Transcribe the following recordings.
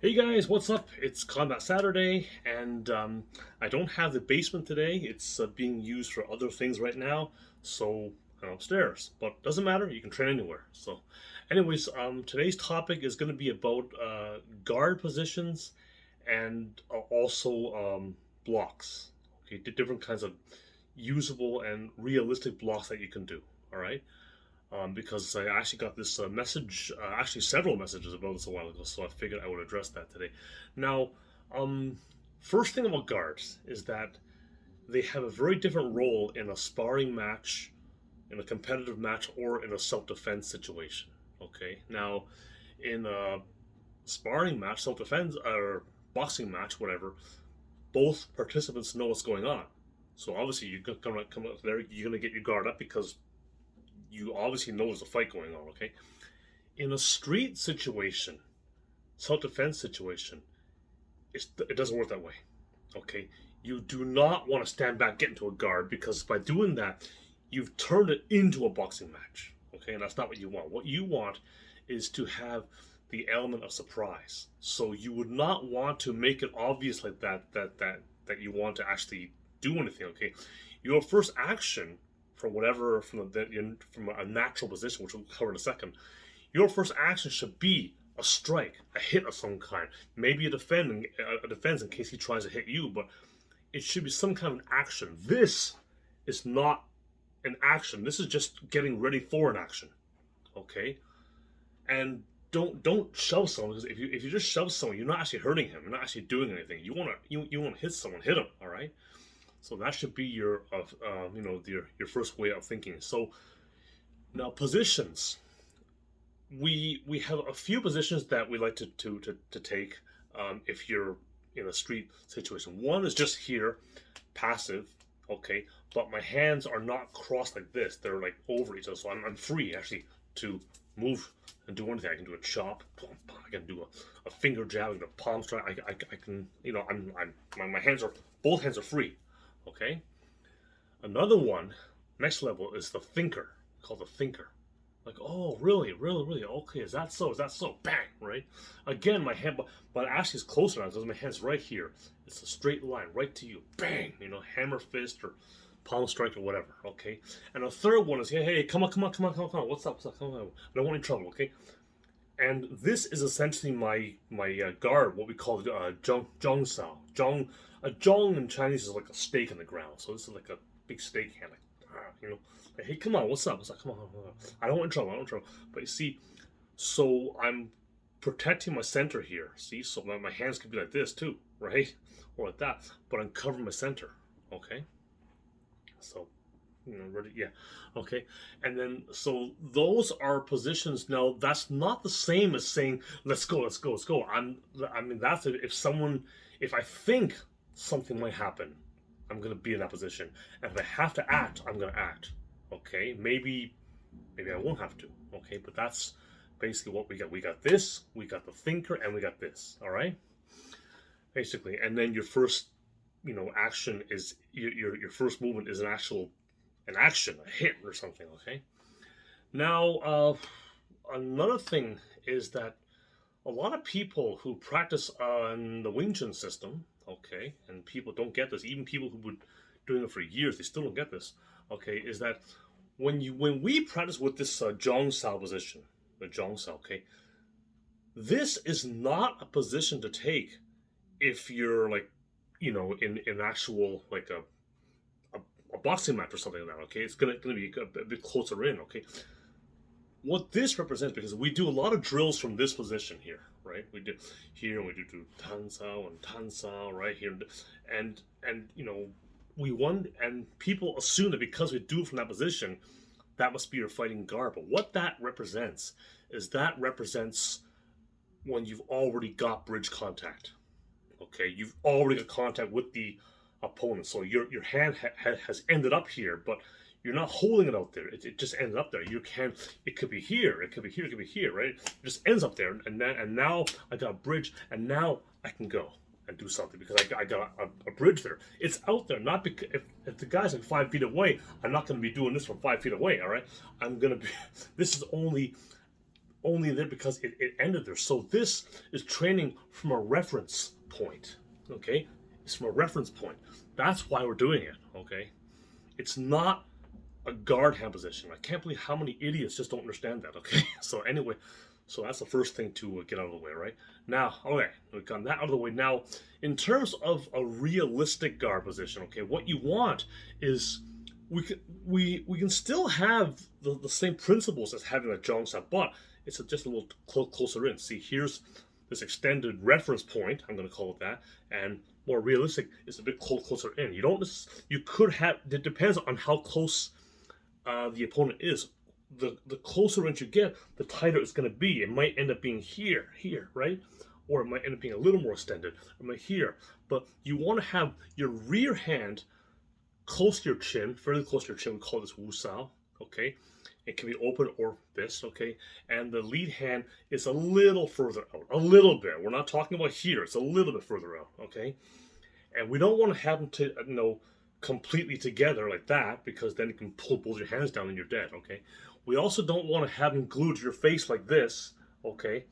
Hey guys, what's up? It's Combat Saturday, and I don't have the basement today. It's being used for other things right now, so I'm upstairs. But doesn't matter. You can train anywhere. So, anyways, today's topic is going to be about guard positions and also blocks. Okay, different kinds of usable and realistic blocks that you can do. All right. Because I actually got this message, actually several messages about this a while ago, so I figured I would address that today. Now, um, first thing about guards is that they have a very different role in a sparring match, in a competitive match, or in a self-defense situation. Okay, now in a sparring match, self-defense or boxing match, whatever, both participants know what's going on. So obviously you're gonna come up there, you're gonna get your guard up because you obviously know there's a fight going on. Okay, in a street situation, self-defense situation, it doesn't work that way. Okay, you do not want to stand back, get into a guard, because by doing that, you've turned it into a boxing match. Okay, and that's not what you want. What you want is to have the element of surprise. So you would not want to make it obvious like that you want to actually do anything. Okay, your first action from whatever from a natural position, which we'll cover in a second, your first action should be a strike, a hit of some kind, maybe a defense in case he tries to hit you, but it should be some kind of action. This is not an action. This is just getting ready for an action. Okay, and don't shove someone, because if you just shove someone, you're not actually hurting him. You're not actually doing anything. You want to hit someone, hit him. All right. So that should be your first way of thinking. So now positions. We have a few positions that we like to take if you're in a street situation. One is just here, passive, okay, but my hands are not crossed like this. They're like over each other, so I'm free actually to move and do anything. I can do a chop, I can do a finger jab, I can do a palm strike. I can, my hands are, both hands are free, okay. Another one, next level, is the thinker, called the thinker. Like, oh, really, really, really? Okay, is that so? Is that so? Bang, right? Again, my hand, but actually it's closer now because my hand's right here. It's a straight line right to you. Bang, hammer fist or palm strike or whatever. Okay. And a third one is, hey, come on, come on, come on, come on, come on. What's up? What's up? Come on. I don't want any trouble. Okay. And this is essentially my guard, what we call zhong sao. A zhong in Chinese is like a stake in the ground. So this is like a big stake hand, like, hey, come on, what's up? What's up? Come on, come on. I don't want trouble. I don't want trouble. But you see, so I'm protecting my center here. See, so my hands could be like this too, right? Or like that. But I'm covering my center. Okay. So, ready? Yeah. Okay. And then, so those are positions. Now, that's not the same as saying, let's go, let's go, let's go. That's if I think something might happen, I'm going to be in that position. And if I have to act, I'm going to act. Okay. Maybe I won't have to. Okay. But that's basically what we got. We got this, we got the thinker, and we got this. All right. Basically. And then your first action is your first movement is an action, a hit or something. Okay. Now, another thing is that a lot of people who practice on the Wing Chun system, okay, and people don't get this, even people who have been doing it for years, they still don't get this. Okay, is that when we practice with this Zhong Sao position, the Zhong Sao, okay, this is not a position to take if you're like in actual like a boxing match or something like that. Okay, it's gonna be a bit closer in. Okay, what this represents, because we do a lot of drills from this position here, right? We do here, and we do tan sao and tan sao right here, and we want, and people assume that because we do it from that position, that must be your fighting guard. But what that represents is when you've already got bridge contact. Okay, you've already got contact with the opponent, so your hand has ended up here, but you're not holding it out there. It just ended up there. It could be here, it could be here, it could be here, right? It just ends up there, and now I got a bridge, and now I can go and do something because I got a bridge there. It's out there, not because if the guy's like 5 feet away, I'm not going to be doing this from 5 feet away. All right, I'm going to be. This is only only there because it ended there. So this is training from a reference point. Okay, it's from a reference point. That's why we're doing it. Okay, it's not a guard hand position. I can't believe how many idiots just don't understand that. Okay, so anyway, so that's the first thing to get out of the way, right? Now, okay, we've gotten that out of the way. Now, in terms of a realistic guard position, okay, what you want is we can still have the same principles as having a Zhang Sa, but it's just a little closer in. See, here's this extended reference point, I'm going to call it that, and more realistic is a bit closer in. You don't, you could have, it depends on how close the opponent is. The closer in you get, the tighter it's going to be. It might end up being here, right? Or it might end up being a little more extended. It might here. But you want to have your rear hand close to your chin, fairly close to your chin. We call this Wu Sao, okay? It can be open or fist, okay? And the lead hand is a little further out, a little bit. We're not talking about here. It's a little bit further out, okay? And we don't want to have them to, completely together like that, because then you can pull both your hands down and you're dead, okay? We also don't want to have them glued to your face like this, okay?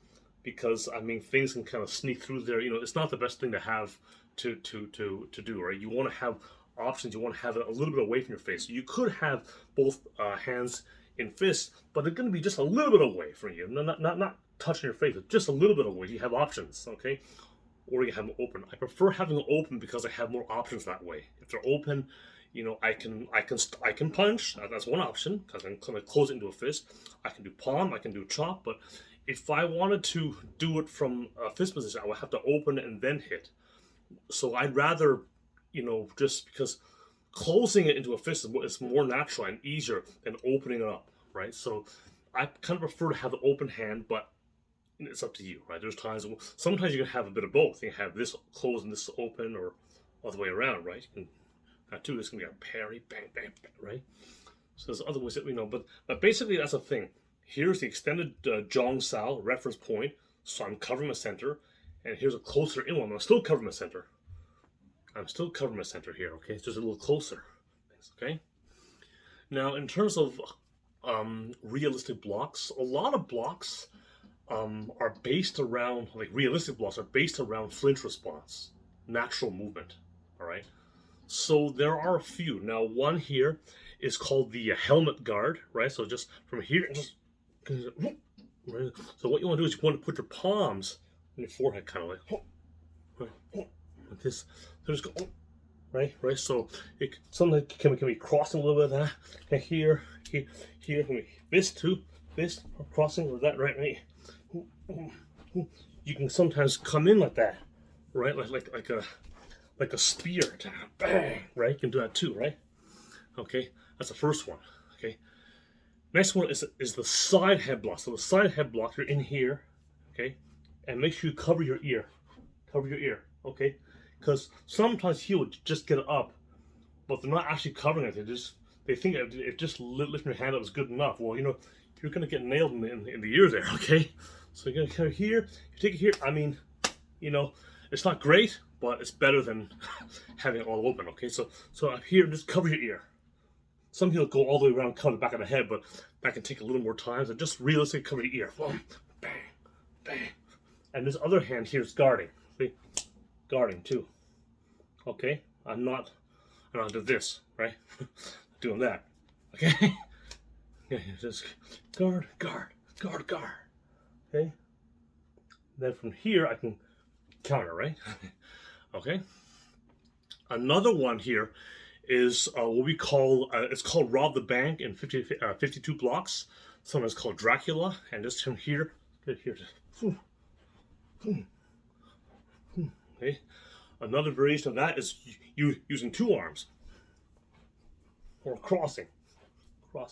Because, I mean, things can kind of sneak through there. It's not the best thing to have to do, right? You want to have options. You want to have it a little bit away from your face. So you could have both hands in fists, but they're going to be just a little bit away from you. Not touching your face, but just a little bit away. You have options, okay? Or you have them open. I prefer having them open because I have more options that way. If they're open, I can punch. That's one option because I'm going to close it into a fist. I can do palm. I can do chop. But if I wanted to do it from a fist position, I would have to open it and then hit. So I'd rather, just because closing it into a fist is more natural and easier than opening it up, right? So I kind of prefer to have the open hand, but it's up to you, right? There's times, sometimes you can have a bit of both. You can have this closed and this open, or other way around, right? You can have two. This can be a parry, bang, bang, bang, right? So there's other ways that but basically that's the thing. Here's the extended Zhang Sao reference point, so I'm covering my center, and here's a closer in one. I'm still covering my center. I'm still covering my center here, okay? It's just a little closer, okay? Now, in terms of realistic blocks, a lot of blocks are based around, like realistic blocks are based around flinch response, natural movement, all right? So there are a few. Now, one here is called the helmet guard, right? So just from here, right? So what you want to do is you want to put your palms on your forehead, kind of like this. So just go, right? So it something can be crossing a little bit of that. And here, can be this too, this crossing with that, right? You can sometimes come in like that, right? Like a spear, bang, right? You can do that too, right? Okay, that's the first one. Okay, next one is the side head block. So the side head block, you're in here, okay, and make sure you cover your ear, okay, because sometimes he would just get up, but they're not actually covering it. They think if just lifting your hand up is good enough. Well, you're gonna get nailed in the ear there, okay? So you're gonna come here, you take it here. I mean, it's not great, but it's better than having it all open, okay? So up here, just cover your ear. Some people go all the way around, cover the back of the head, but that can take a little more time. So just realistically cover your ear. Boom, bang, bang. And this other hand here is guarding. See? Guarding too. Okay? I'm not do this, right? Doing that. Okay? Yeah, just guard. Okay? Then from here I can counter, right? Okay? Another one here is what we call, it's called Rob the Bank in 52 blocks. Sometimes called Dracula. And just from here, okay? Another variation of that is you using two arms. Or crossing. So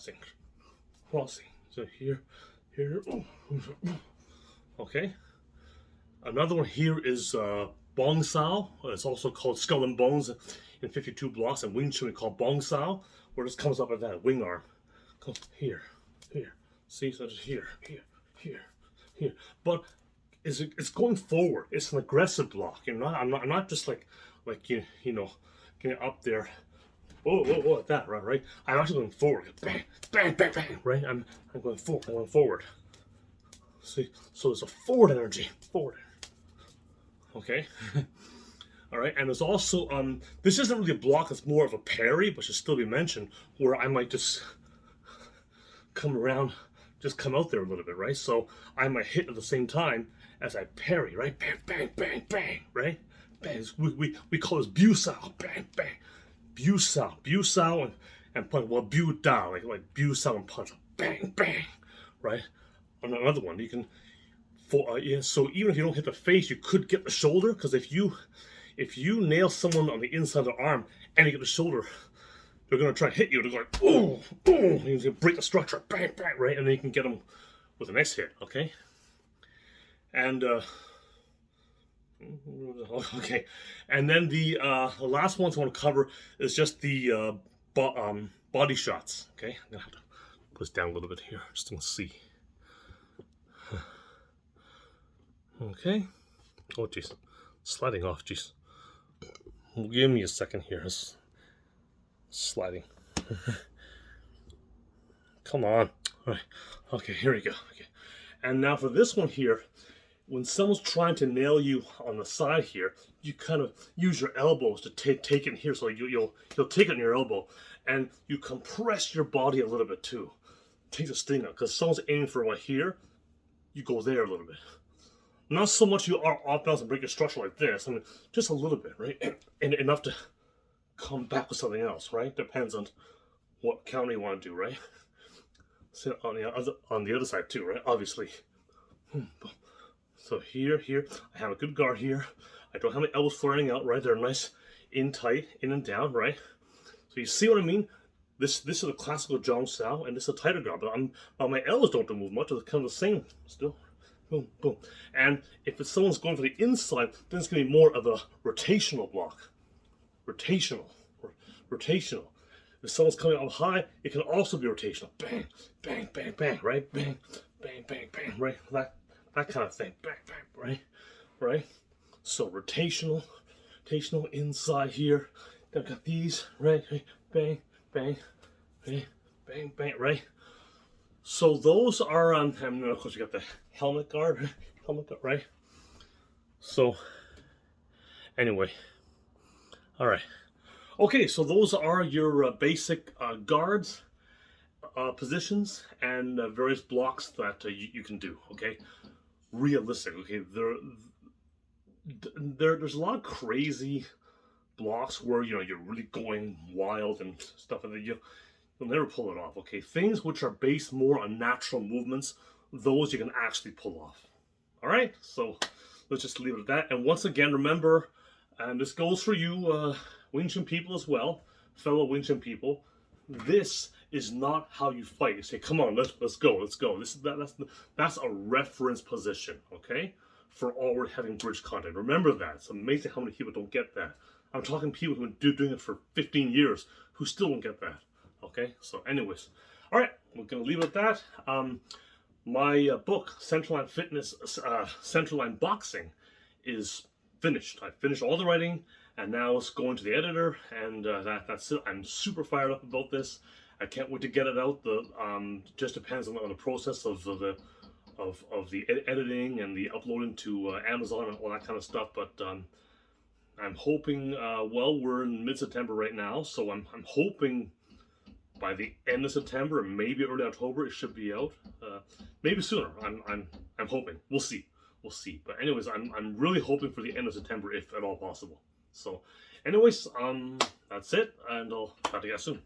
here. Okay? Another one here is Bong Sao. It's also called Skull and Bones in 52 blocks, and Wing Chun we call Bong Sao, where this comes up with that wing arm. Comes here. See, so just here. But it's going forward. It's an aggressive block. I'm not just like getting up there. Whoa, like that, right? I'm actually going forward. Bang, bang, right? I'm going forward. See, so there's a forward energy, forward. Okay. All right, and there's also this isn't really a block; it's more of a parry, but should still be mentioned. Where I might just come around, just come out there a little bit, right? So I might hit at the same time as I parry, right? Bang, bang, bang, bang, right? Bang. We call this Busao, bang, bang, Busao, and punch. Well, Bu Da, like Busao and punch, bang, bang, right? On another one, you can yeah. So even if you don't hit the face, you could get the shoulder, because if you nail someone on the inside of the arm and you get the shoulder, they're going to try to hit you. They're like, oh, oh, you can break the structure, bang, bang, right? And then you can get them with the next hit, okay? And, okay. And then the last ones I want to cover is just the body shots, okay? I'm going to have to put this down a little bit here just to see. Okay. Oh, jeez. Sliding off, jeez. Give me a second here. It's sliding. Come on. All right. Okay, here we go. Okay. And now for this one here, when someone's trying to nail you on the side here, you kind of use your elbows to take it here. So you'll take it on your elbow, and you compress your body a little bit too. Take the sting out, because someone's aiming for right here, you go there a little bit. Not so much you are off balance and break your structure like this. I mean, just a little bit, right? And enough to come back with something else, right? Depends on what counter you want to do, right? So on the other side too, right? Obviously. So here, I have a good guard here. I don't have my elbows flaring out, right? They're nice, in tight, in and down, right? So you see what I mean? This is a classical Zhang Sao, and this is a tighter guard, but my elbows don't move much. It's kind of the same still. Boom, boom. And if someone's going for the inside, then it's going to be more of a rotational block. Rotational. If someone's coming up high, it can also be rotational. Bang, bang, bang, bang, right? Bang, bang, bang, bang, right? That kind of thing. Bang, bang, right? So rotational inside here. Then I've got these, right? Bang, bang, bang, bang, bang, right? So those are and of course you got the helmet guard, right? So anyway, all right, okay. So those are your basic guards, positions, and various blocks that you can do. Okay, realistic. Okay, there's a lot of crazy blocks where you're really going wild and stuff, and you'll never pull it off, okay? Things which are based more on natural movements, those you can actually pull off. All right, so let's just leave it at that. And once again, remember, and this goes for you Wing Chun people as well, fellow Wing Chun people, this is not how you fight. You say, come on, let's go. That's a reference position, okay? For already having bridge contact. Remember that. It's amazing how many people don't get that. I'm talking people who've been doing it for 15 years who still don't get that. Okay, so anyways, all right, we're gonna leave it at that. My book, Centerline Fitness, Centerline Boxing, is finished. I finished all the writing, and now it's going to the editor, and that's it. I'm super fired up about this. I can't wait to get it out. Just depends on the process of the editing and the uploading to Amazon and all that kind of stuff. But I'm hoping. Well, we're in mid-September right now, so I'm hoping by the end of September, maybe early October, it should be out. Maybe sooner. I'm hoping. We'll see. But anyways, I'm really hoping for the end of September, if at all possible. So, anyways, that's it, and I'll talk to you guys soon.